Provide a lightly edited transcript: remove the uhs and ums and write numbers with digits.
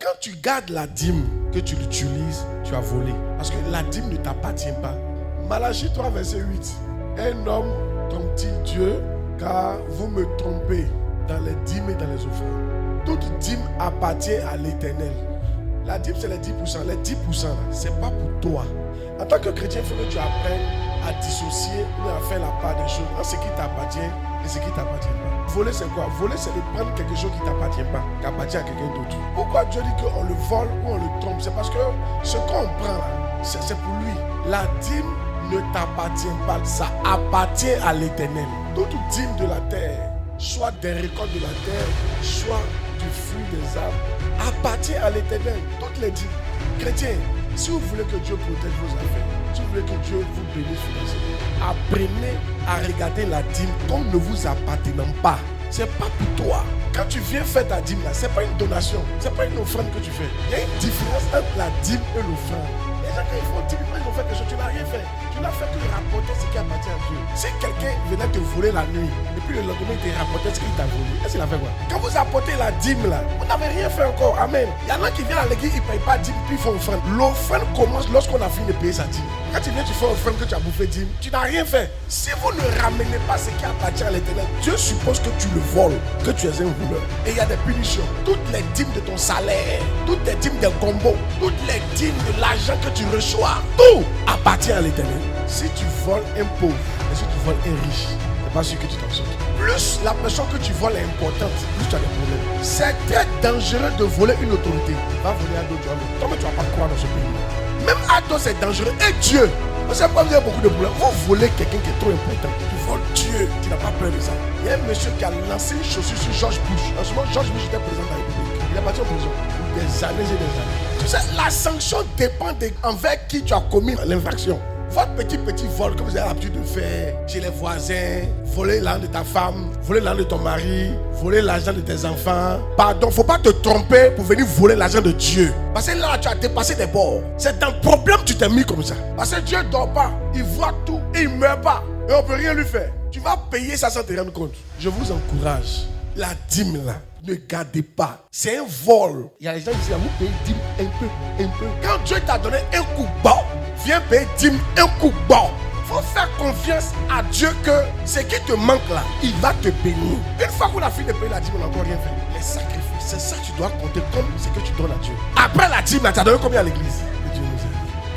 Quand tu gardes la dîme, que tu l'utilises, tu as volé. Parce que la dîme ne t'appartient pas. Malachie 3, verset 8. Un homme trompe-t-il Dieu, car vous me trompez dans les dîmes et dans les offrandes. Toute dîme appartient à l'Éternel. La dîme, c'est les 10%. Les 10%, ce n'est pas pour toi. En tant que chrétien, il faut que tu apprennes à dissocier ou à faire la part des choses entre ce qui t'appartient et ce qui ne t'appartient pas. Voler, c'est quoi? Voler, c'est de prendre quelque chose qui ne t'appartient pas, qui appartient à quelqu'un d'autre. Pourquoi Dieu dit qu'on le vole ou on le trompe? C'est parce que ce qu'on prend là, c'est pour lui. La dîme ne t'appartient pas, ça appartient à l'Éternel. Toute dîme de la terre, soit des récoltes de la terre, soit du fruit des arbres, appartient à l'Éternel. Toutes les dîmes. Chrétiens, si vous voulez que Dieu protège vos affaires, si vous voulez que Dieu vous bénisse financièrement, apprenez à regarder la dîme comme ne vous appartenant pas. C'est pas pour toi. Quand tu viens faire ta dîme là, c'est pas une donation, c'est pas une offrande que tu fais. Il y a une différence entre la dîme et l'offrande. Les gens, quand ils font dîme, ils vont faire quelque chose, tu n'as rien fait. Tu n'as fait que rapporter ce qui appartient à Dieu. Si quelqu'un venait te voler la nuit, et puis le lendemain il te rapportait ce qu'il t'a volé, est-ce qu'il a fait quoi? Quand vous apportez la dîme là, vous n'avez rien fait encore. Amen. Il y en a qui viennent à l'église, ils ne payent pas dîme, puis ils font offrande. L'offrande commence lorsqu'on a fini de payer sa dîme. Quand tu viens, tu fais offrande que tu as bouffé dîme, tu n'as rien fait. Si vous ne ramenez pas ce qui appartient à l'Éternel, Dieu suppose que tu le voles, que tu es un voleur. Et il y a des punitions. Toutes les dîmes de ton salaire, toutes les dîmes des combos, toutes les dîmes de l'argent que tu reçois, tout appartient à l'Éternel. Si tu voles un pauvre et si tu voles un riche, c'est pas sûr que tu t'en sortes. Plus la personne que tu voles est importante, plus tu as des problèmes. C'est très dangereux de voler une autorité. Va voler à d'autres, toi, mais tu ne vas pas croire dans ce pays. Même à toi, c'est dangereux. Et Dieu, vous savez pas, vous avez beaucoup de problèmes. Vous volez quelqu'un qui est trop important. Tu voles Dieu, tu n'as pas peur de ça. Il y a un monsieur qui a lancé une chaussure sur George Bush. En ce moment, George Bush était président de la République. Il est parti en prison pour des années et des années. Tu sais, la sanction dépend envers qui tu as commis l'infraction. Votre petit vol que vous avez l'habitude de faire chez les voisins, voler l'argent de ta femme, voler l'argent de ton mari, voler l'argent de tes enfants. Pardon, il ne faut pas te tromper pour venir voler l'argent de Dieu. Parce que là, tu as dépassé des bords. C'est un problème que tu t'es mis comme ça. Parce que Dieu ne dort pas, il voit tout et il ne meurt pas. Et on ne peut rien lui faire. Tu vas payer ça sans te rendre compte. Je vous encourage, la dîme là, ne gardez pas. C'est un vol. Il y a des gens qui disent, vous payez dîme un peu. Quand Dieu t'a donné un coup bas, viens payer dîme un coup bas. Il faut faire confiance à Dieu que ce qui te manque là, il va te bénir. Une fois qu'on a fini de payer la dîme, on n'a encore rien fait. Les sacrifices, c'est ça que tu dois compter comme ce que tu donnes à Dieu. Après la dîme, tu as donné combien à l'église?